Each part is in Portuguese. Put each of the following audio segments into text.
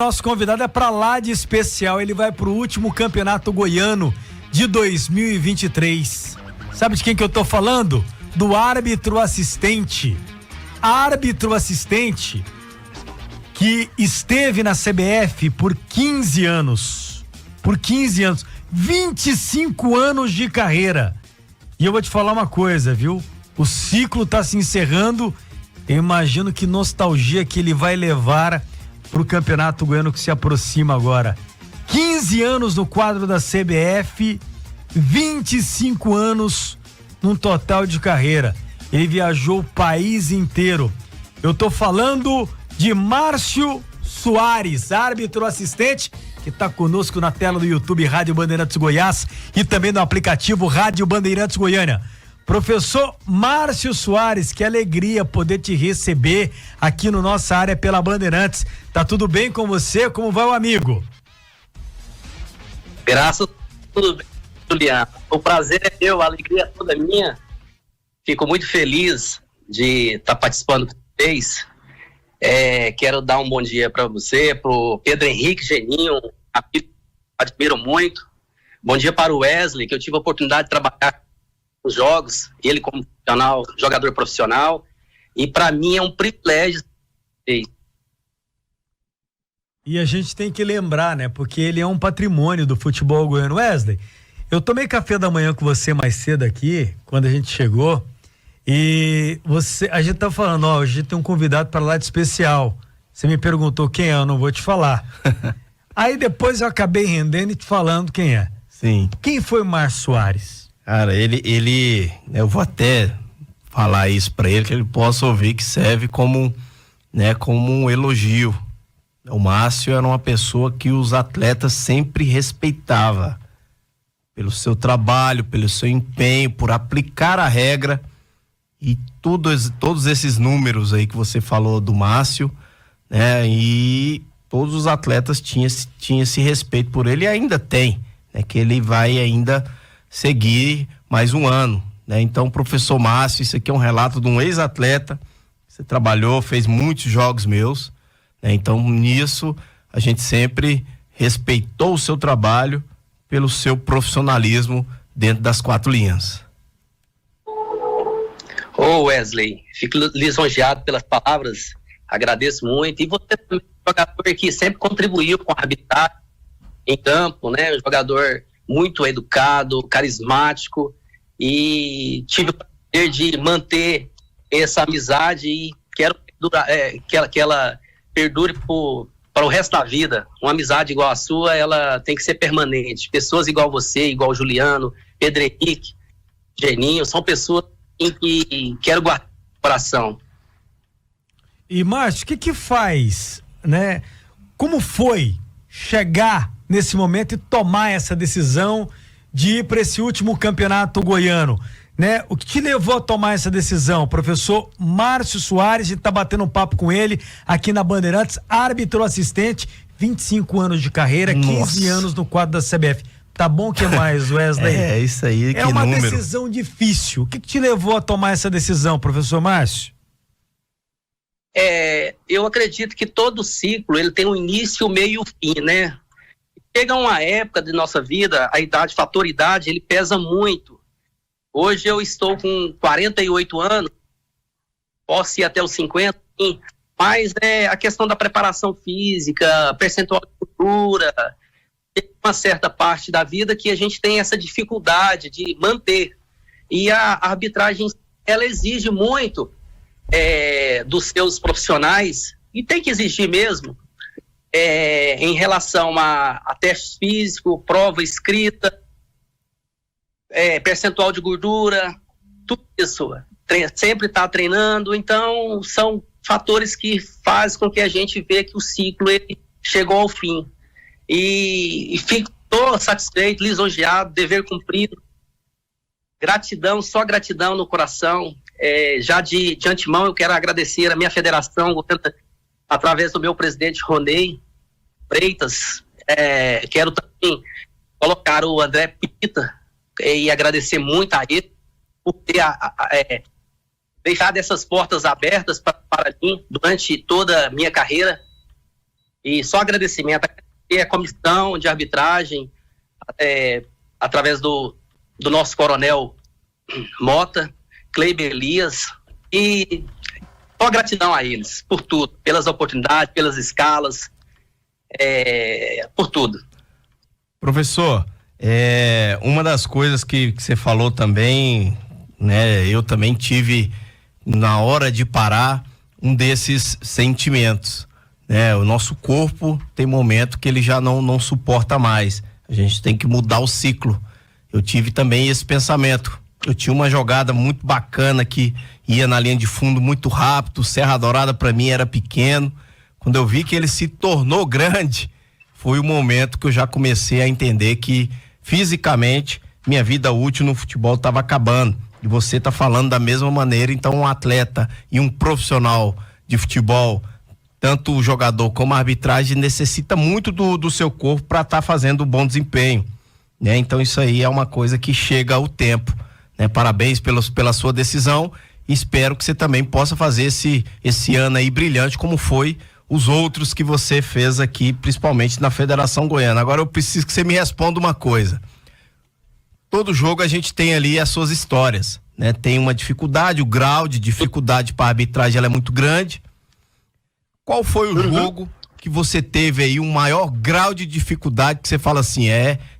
Nosso convidado é pra lá de especial, ele vai pro último campeonato goiano de 2023. Sabe de quem que eu tô falando? Do árbitro assistente. Árbitro assistente que esteve na CBF por 15 anos. 25 anos de carreira. E eu vou te falar uma coisa, viu? O ciclo tá se encerrando. Eu imagino que nostalgia que ele vai levar pro campeonato goiano que se aproxima agora. 15 anos no quadro da CBF, 25 anos num total de carreira. Ele viajou o país inteiro. Eu tô falando de Márcio Soares, árbitro assistente, que tá conosco na tela do YouTube Rádio Bandeirantes Goiás e também no aplicativo Rádio Bandeirantes Goiânia. Professor Márcio Soares, que alegria poder te receber aqui no Nossa Área pela Bandeirantes. Tá tudo bem com você? Como vai o amigo? Graças a tudo bem, Juliano. O prazer é meu, a alegria é toda minha. Fico muito feliz de estar participando com vocês. Quero dar um bom dia para você, pro Pedro Henrique Geninho, admiro muito. Bom dia para o Wesley, que eu tive a oportunidade de trabalhar os jogos, ele como jogador profissional, e para mim é um privilégio. E a gente tem que lembrar, né, porque ele é um patrimônio do futebol goiano. Wesley, eu tomei café da manhã com você mais cedo aqui, quando a gente chegou, e a gente tá falando, ó, hoje tem um convidado para lá de especial. Você me perguntou quem é, eu não vou te falar. Aí depois eu acabei rendendo e te falando quem é. Sim. Quem foi o Márcio Soares? Cara, eu vou até falar isso pra ele, que ele possa ouvir, que serve como um elogio. O Márcio era uma pessoa que os atletas sempre respeitava pelo seu trabalho, pelo seu empenho, por aplicar a regra, e todos esses números aí que você falou do Márcio, né? E todos os atletas tinham esse respeito por ele, e ainda tem, né? Que ele vai ainda seguir mais um ano, né? Então, professor Márcio, isso aqui é um relato de um ex-atleta. Você trabalhou, fez muitos jogos meus, né? Então, nisso, a gente sempre respeitou o seu trabalho pelo seu profissionalismo dentro das quatro linhas. Ô Wesley, fico lisonjeado pelas palavras, agradeço muito. E você também é um jogador que sempre contribuiu com a arbitragem em campo, né? Um jogador muito educado, carismático, e tive o prazer de manter essa amizade e quero que ela perdure para o resto da vida. Uma amizade igual a sua, ela tem que ser permanente. Pessoas igual você, igual o Juliano, Pedro Henrique, Geninho, são pessoas em que quero guardar no coração. E Márcio, o que faz, né? Como foi chegar nesse momento e tomar essa decisão de ir para esse último campeonato goiano, né? O que te levou a tomar essa decisão, professor Márcio Soares? A gente tá batendo um papo com ele aqui na Bandeirantes, árbitro assistente, 25 anos de carreira, 15 anos no quadro da CBF. Tá bom, que mais, Wesley? É isso aí, que é uma número. Decisão difícil. O que te levou a tomar essa decisão, professor Márcio? Eu acredito que todo ciclo ele tem um início, meio e um fim, né? Chega uma época de nossa vida, a idade, fator idade, ele pesa muito. Hoje eu estou com 48 anos, posso ir até os 50, sim, mas a questão da preparação física, percentual de cultura, tem uma certa parte da vida que a gente tem essa dificuldade de manter. E a arbitragem, ela exige muito dos seus profissionais, e tem que exigir mesmo, em relação a teste físico, prova escrita, percentual de gordura, tudo isso, sempre está treinando. Então são fatores que fazem com que a gente vê que o ciclo ele chegou ao fim, e fico satisfeito, lisonjeado, dever cumprido, gratidão, só gratidão no coração. Já de antemão eu quero agradecer a minha federação, através do meu presidente Ronei Freitas. Quero também colocar o André Pita e agradecer muito a ele por ter deixado essas portas abertas para mim durante toda a minha carreira. E só agradecimento à comissão de arbitragem, através do nosso coronel Mota, Kleiber Elias, e só gratidão a eles por tudo, pelas oportunidades, pelas escalas, por tudo. Professor, uma das coisas que você falou também, né, eu também tive na hora de parar um desses sentimentos, né? O nosso corpo tem momento que ele já não suporta mais, a gente tem que mudar o ciclo. Eu tive também esse pensamento. Eu tinha uma jogada muito bacana que ia na linha de fundo muito rápido, Serra Dourada para mim era pequeno. Quando eu vi que ele se tornou grande, foi o momento que eu já comecei a entender que fisicamente minha vida útil no futebol estava acabando. E você está falando da mesma maneira. Então um atleta e um profissional de futebol, tanto o jogador como a arbitragem, necessita muito do seu corpo para estar fazendo um bom desempenho, né? Então isso aí é uma coisa que chega ao tempo, né? Parabéns pela sua decisão, e espero que você também possa fazer esse ano aí brilhante como foi os outros que você fez aqui, principalmente na Federação Goiana. Agora eu preciso que você me responda uma coisa. Todo jogo a gente tem ali as suas histórias, né? Tem uma dificuldade, o grau de dificuldade para a arbitragem ela é muito grande. Qual foi o jogo que você teve aí um maior grau de dificuldade que você fala assim,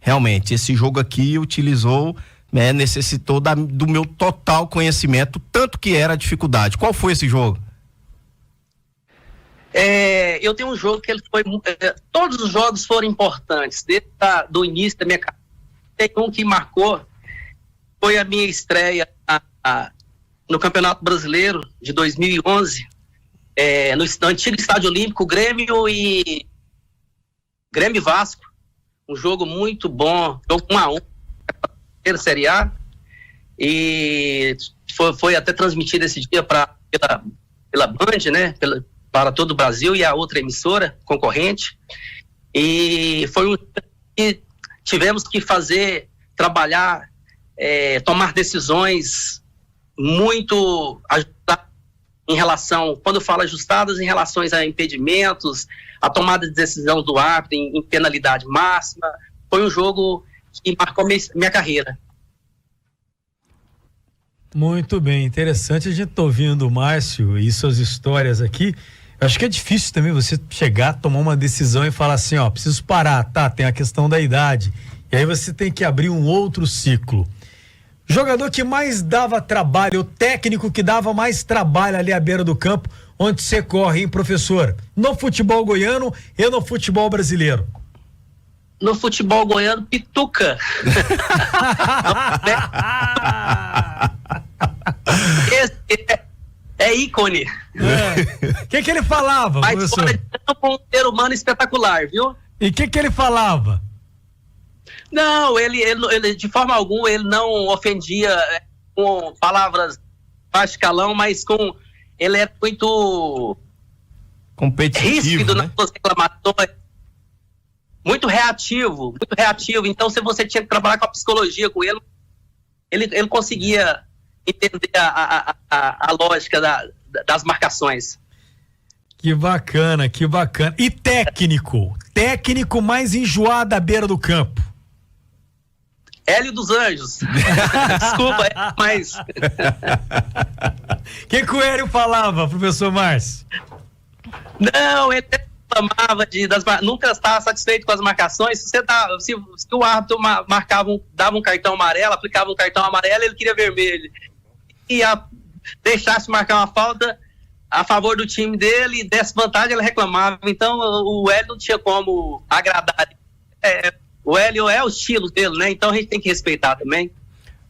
realmente, esse jogo aqui utilizou, né, necessitou do meu total conhecimento, tanto que era a dificuldade. Qual foi esse jogo? Eu tenho um jogo que ele foi... todos os jogos foram importantes, desde do início da minha carreira. Tem um que marcou, foi a minha estreia no Campeonato Brasileiro de 2011, no antigo Estádio Olímpico, Grêmio e Vasco, um jogo muito bom, jogo 1-1, Série A, e foi até transmitido esse dia pela Band, né, para todo o Brasil, e a outra emissora concorrente, e foi que tivemos que trabalhar, tomar decisões muito ajustadas em relação, quando eu falo ajustadas, em relação a impedimentos, a tomada de decisão do árbitro em penalidade máxima. Foi um jogo que marcou minha carreira. Muito bem, interessante. A gente tá ouvindo o Márcio e suas histórias aqui. Eu acho que é difícil também você chegar, tomar uma decisão e falar assim, preciso parar, tá? Tem a questão da idade. E aí você tem que abrir um outro ciclo. Jogador que mais dava trabalho, o técnico que dava mais trabalho ali à beira do campo, onde você corre, hein, professor? No futebol goiano e no futebol brasileiro? No futebol goiano, Pituca. Esse é ícone. O que ele falava, mas professor? Mas um ser humano espetacular, viu? E o que ele falava? Não, ele de forma alguma, ele não ofendia com palavras baixo escalão, mas ele é muito competitivo, ríspido, né? nas suas reclamações, muito reativo, então se você tinha que trabalhar com a psicologia com ele conseguia entender a lógica das marcações. Que bacana. E técnico mais enjoado à beira do campo? Hélio dos Anjos. Desculpa, mas... O que o Hélio falava, professor Márcio? Não, ele reclamava nunca estava satisfeito com as marcações. Se o árbitro dava um cartão amarelo, aplicava um cartão amarelo, ele queria vermelho. E deixasse marcar uma falta a favor do time dele, e desse vantagem, ele reclamava. Então o Hélio não tinha como agradar. O Hélio é o estilo dele, né? Então a gente tem que respeitar também.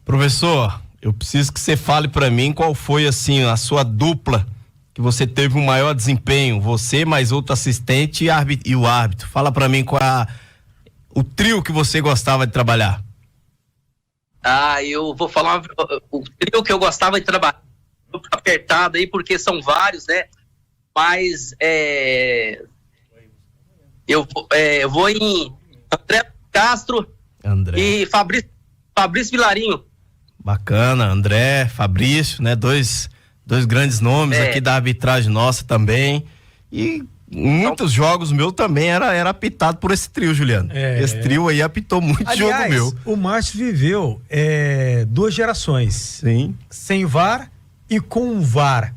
Professor, eu preciso que você fale para mim qual foi, assim, a sua dupla que você teve um maior desempenho, você mais outro assistente e o árbitro. Fala para mim qual o trio que você gostava de trabalhar. Eu vou falar o trio que eu gostava de trabalhar. Apertado aí, porque são vários, né? Mas eu vou em André Castro e Fabrício Vilarinho. Bacana, André, Fabrício, né? Dois grandes nomes aqui da arbitragem nossa também. E muitos jogos meus também era apitado por esse trio, Juliano. Esse trio aí apitou muito jogo meu. O Márcio viveu 2 gerações. Sim. Sem VAR e com VAR.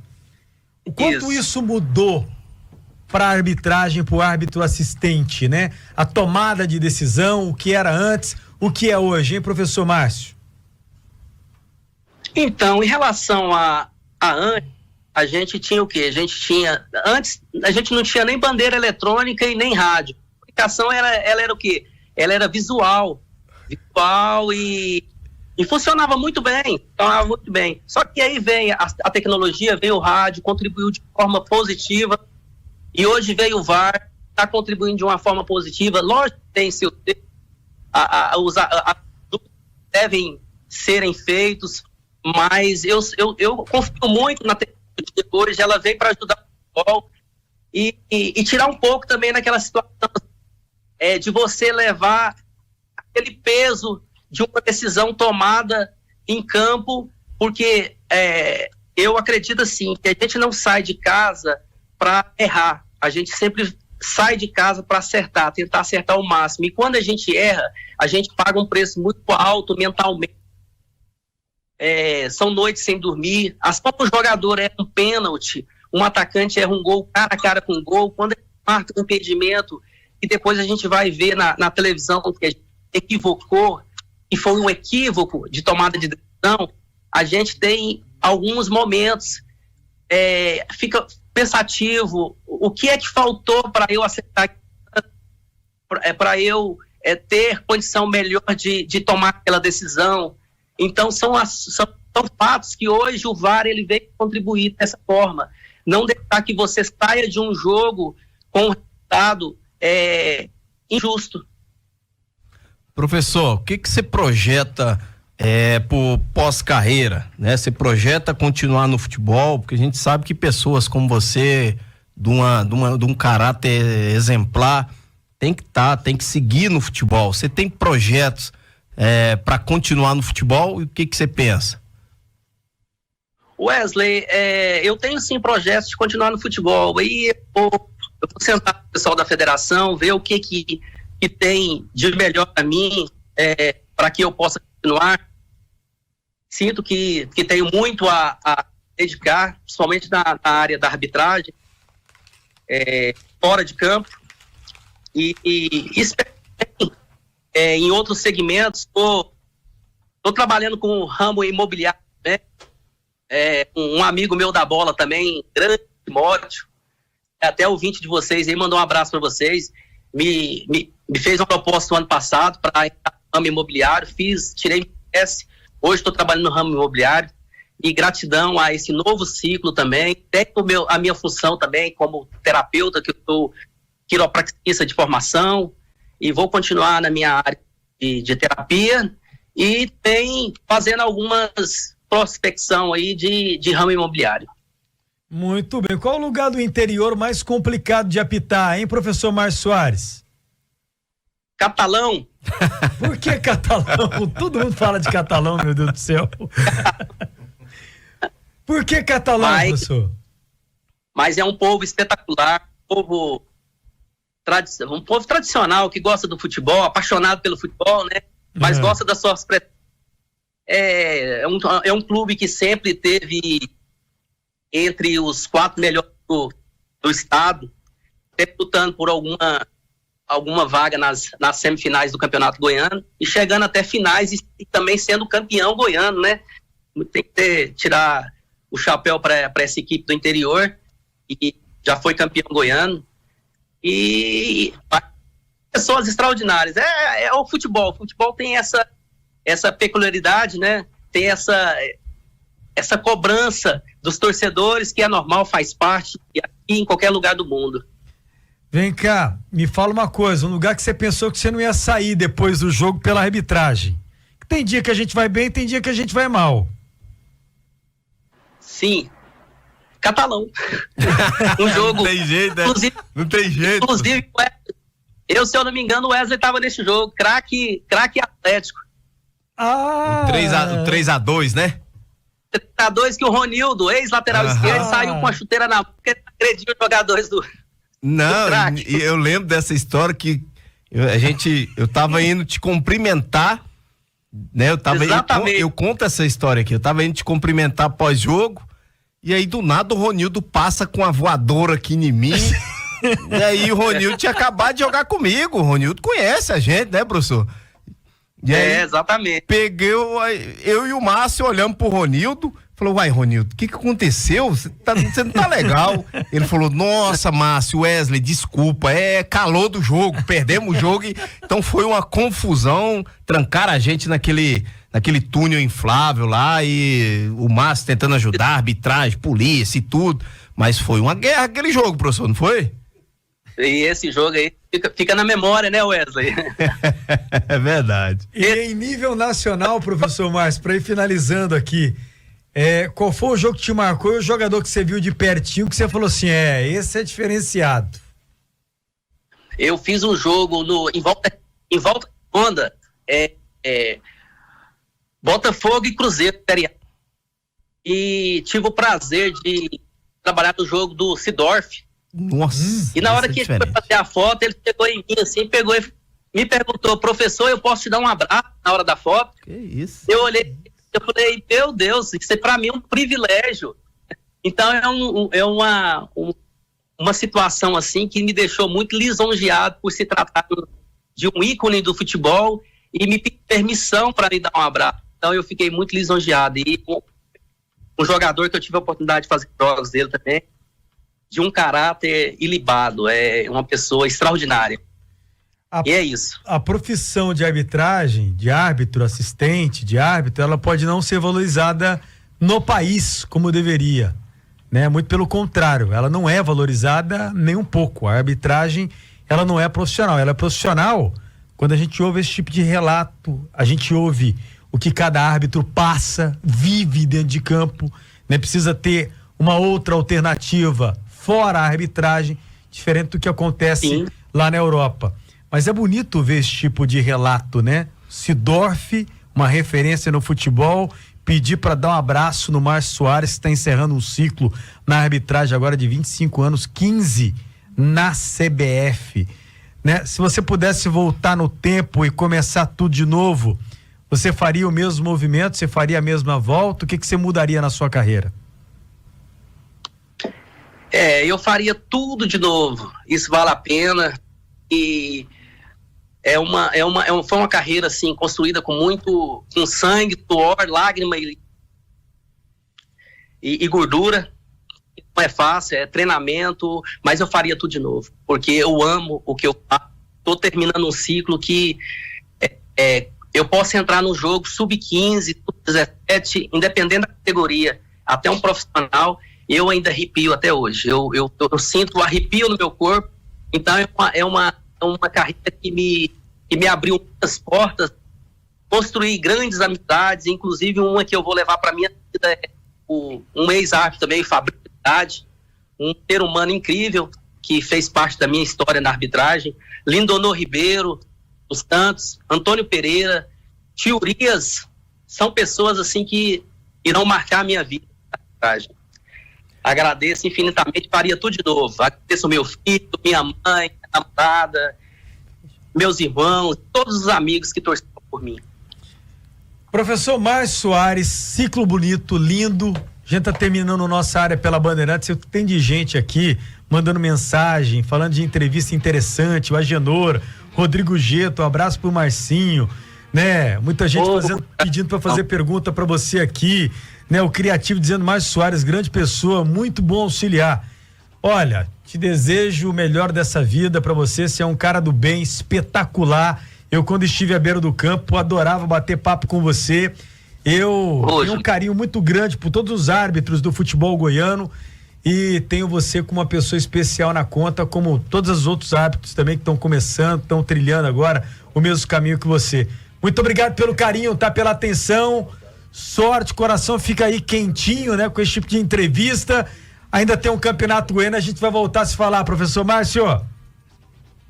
O quanto isso mudou para a arbitragem, para o árbitro assistente, né? A tomada de decisão, o que era antes, o que é hoje, hein, professor Márcio? Então, em relação a antes, a gente tinha o quê? Antes, a gente não tinha nem bandeira eletrônica e nem rádio. A comunicação, ela era o quê? Ela era visual e funcionava muito bem, Só que aí vem a tecnologia, veio o rádio, contribuiu de forma positiva, e hoje veio o VAR, está contribuindo de uma forma positiva. Lógico que tem seus devem serem feitos, mas eu confio muito na tecnologia hoje, ela vem para ajudar o futebol e tirar um pouco também naquela situação de você levar aquele peso de uma decisão tomada em campo, porque eu acredito assim, que a gente não sai de casa para errar, a gente sempre sai de casa para acertar, tentar acertar o máximo, e quando a gente erra, a gente paga um preço muito alto mentalmente. São noites sem dormir, quando o jogador erra um pênalti, um atacante erra um gol cara a cara com um gol, quando ele marca um impedimento, e depois a gente vai ver na televisão que a gente equivocou, e foi um equívoco de tomada de decisão, a gente tem alguns momentos, fica pensativo, o que é que faltou para eu acertar, para eu ter condição melhor de tomar aquela decisão. Então são fatos que hoje o VAR ele veio contribuir dessa forma, não deixar que você saia de um jogo com um resultado injusto. Professor, o que você projeta por pós-carreira, né? Você projeta continuar no futebol, porque a gente sabe que pessoas como você, de um caráter exemplar, tem que seguir no futebol. Você tem projetos para continuar no futebol, e o que você pensa? Wesley, eu tenho sim projetos de continuar no futebol, e eu vou sentar com o pessoal da federação, ver o que tem de melhor para mim, para que eu possa continuar. Sinto que tenho muito a dedicar, principalmente na área da arbitragem, fora de campo, e espero em outros segmentos. Estou trabalhando com o ramo imobiliário, né? Um amigo meu da bola também, grande Timóteo, até ouvinte de vocês aí, mandou um abraço para vocês, me fez uma proposta no ano passado para entrar no ramo imobiliário, tirei MS, hoje estou trabalhando no ramo imobiliário, e gratidão a esse novo ciclo também. Tenho a minha função também como terapeuta, que eu sou quiropraxista de formação, e vou continuar na minha área de terapia, e tem fazendo algumas prospecção aí de ramo imobiliário. Muito bem. Qual o lugar do interior mais complicado de apitar, hein, professor Márcio Soares? Catalão. Por que Catalão? Todo mundo fala de Catalão, meu Deus do céu. Por que Catalão, professor? Mas é um povo espetacular, um povo tradicional, que gosta do futebol, apaixonado pelo futebol, né? Mas gosta das suas é um clube que sempre teve entre os 4 melhores do estado, sempre lutando por alguma vaga nas semifinais do Campeonato Goiano, e chegando até finais e também sendo campeão goiano, né? Tem que tirar o chapéu para essa equipe do interior, e já foi campeão goiano, e pessoas extraordinárias. É o futebol. O futebol tem essa peculiaridade, né? Tem essa cobrança dos torcedores, que é normal, faz parte aqui em qualquer lugar do mundo. Vem cá, me fala uma coisa, um lugar que você pensou que você não ia sair depois do jogo pela arbitragem. Tem dia que a gente vai bem, tem dia que a gente vai mal. Sim. Catalão. Um jogo. Não tem jeito, né? Não tem jeito. Inclusive, se eu não me engano, o Wesley estava nesse jogo, craque Atlético. O 3-2, né? 3-2, que o Ronildo, ex-lateral esquerdo, saiu com a chuteira na boca e agrediu os jogadores Não, eu lembro dessa história que eu tava indo te cumprimentar, né? Eu conto essa história aqui. Eu tava indo te cumprimentar pós-jogo, e aí do nada o Ronildo passa com a voadora aqui em mim. E aí o Ronildo tinha acabado de jogar comigo. O Ronildo conhece a gente, né, professor? E aí, exatamente. Peguei, eu e o Márcio olhamos pro Ronildo. Falou, uai, Ronildo, o que aconteceu? Você não tá legal. Ele falou, nossa, Márcio, Wesley, desculpa, calor do jogo, perdemos o jogo. Então foi uma confusão, trancaram a gente naquele túnel inflável lá, e o Márcio tentando ajudar, arbitragem, polícia e tudo. Mas foi uma guerra aquele jogo, professor, não foi? E esse jogo aí fica na memória, né, Wesley? É verdade. E em nível nacional, professor Márcio, para ir finalizando aqui, qual foi o jogo que te marcou e o jogador que você viu de pertinho que você falou assim, esse é diferenciado? Eu fiz um jogo em Volta Redonda, Botafogo e Cruzeiro, e tive o prazer de trabalhar no jogo do Sidorf. Nossa. E na hora que ele foi fazer a foto, ele chegou em mim assim, pegou e me perguntou, professor, eu posso te dar um abraço na hora da foto? Que isso? Eu olhei, eu falei, meu Deus, isso pra mim é um privilégio. Então é uma situação assim que me deixou muito lisonjeado por se tratar de um ícone do futebol e me pediu permissão para me dar um abraço. Então eu fiquei muito lisonjeado. E um jogador que eu tive a oportunidade de fazer jogos dele também, de um caráter ilibado, é uma pessoa extraordinária. E é isso. A profissão de arbitragem, de árbitro, assistente, de árbitro, ela pode não ser valorizada no país como deveria, né? Muito pelo contrário, ela não é valorizada nem um pouco. A arbitragem, ela não é profissional. Ela é profissional quando a gente ouve esse tipo de relato, a gente ouve o que cada árbitro passa, vive dentro de campo, né? Precisa ter uma outra alternativa fora a arbitragem, diferente do que acontece lá na Europa. Mas é bonito ver esse tipo de relato, né? Sidorf, uma referência no futebol, pedir para dar um abraço no Márcio Soares, que está encerrando um ciclo na arbitragem agora de 25 anos, 15 na CBF, né? Se você pudesse voltar no tempo e começar tudo de novo, você faria o mesmo movimento, você faria a mesma volta? O que você mudaria na sua carreira? Eu faria tudo de novo. Isso vale a pena. E foi uma carreira assim construída com sangue, suor, lágrima e gordura. Não é fácil, é treinamento, mas eu faria tudo de novo, porque eu amo o que eu faço. Estou terminando um ciclo que eu posso entrar no jogo sub-15, sub-17, independente da categoria, até um profissional, eu ainda arrepio até hoje. Eu sinto o arrepio no meu corpo. Então é uma carreira que me abriu muitas portas, construí grandes amizades, inclusive uma que eu vou levar para minha vida é um ex-árbitro também, Fabrício Haddad, um ser humano incrível que fez parte da minha história na arbitragem, Lindonor Ribeiro, dos Santos, Antônio Pereira, Tio Urias, são pessoas assim que irão marcar a minha vida na arbitragem. Agradeço infinitamente, faria tudo de novo. Agradeço meu filho, minha mãe, minha namorada, meus irmãos, todos os amigos que torceram por mim. Professor Márcio Soares, ciclo bonito, lindo. A gente tá terminando nossa área pela Bandeirantes. Tem de gente aqui mandando mensagem, falando de entrevista interessante, o Agenor, Rodrigo Geto, um abraço pro Marcinho, né? Muita gente pedindo para fazer pergunta para você aqui, né? O Criativo dizendo, Márcio Soares, grande pessoa, muito bom auxiliar. Olha, te desejo o melhor dessa vida para você, você é um cara do bem, espetacular. Eu, quando estive à beira do campo, adorava bater papo com você. Eu tenho um carinho muito grande por todos os árbitros do futebol goiano e tenho você como uma pessoa especial na conta, como todos os outros árbitros também que estão começando, estão trilhando agora o mesmo caminho que você. Muito obrigado pelo carinho, tá? Pela atenção, sorte, coração fica aí quentinho, né? Com esse tipo de entrevista. Ainda tem um campeonato goiano, a gente vai voltar a se falar, professor Márcio.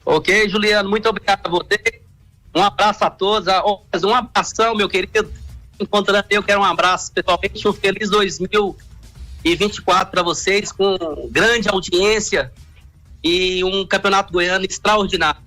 Ok, Juliano, muito obrigado a você. Um abraço a todos, um abração, meu querido. Encontrando eu, quero um abraço pessoalmente, um feliz 2024 para vocês, com grande audiência e um campeonato goiano extraordinário.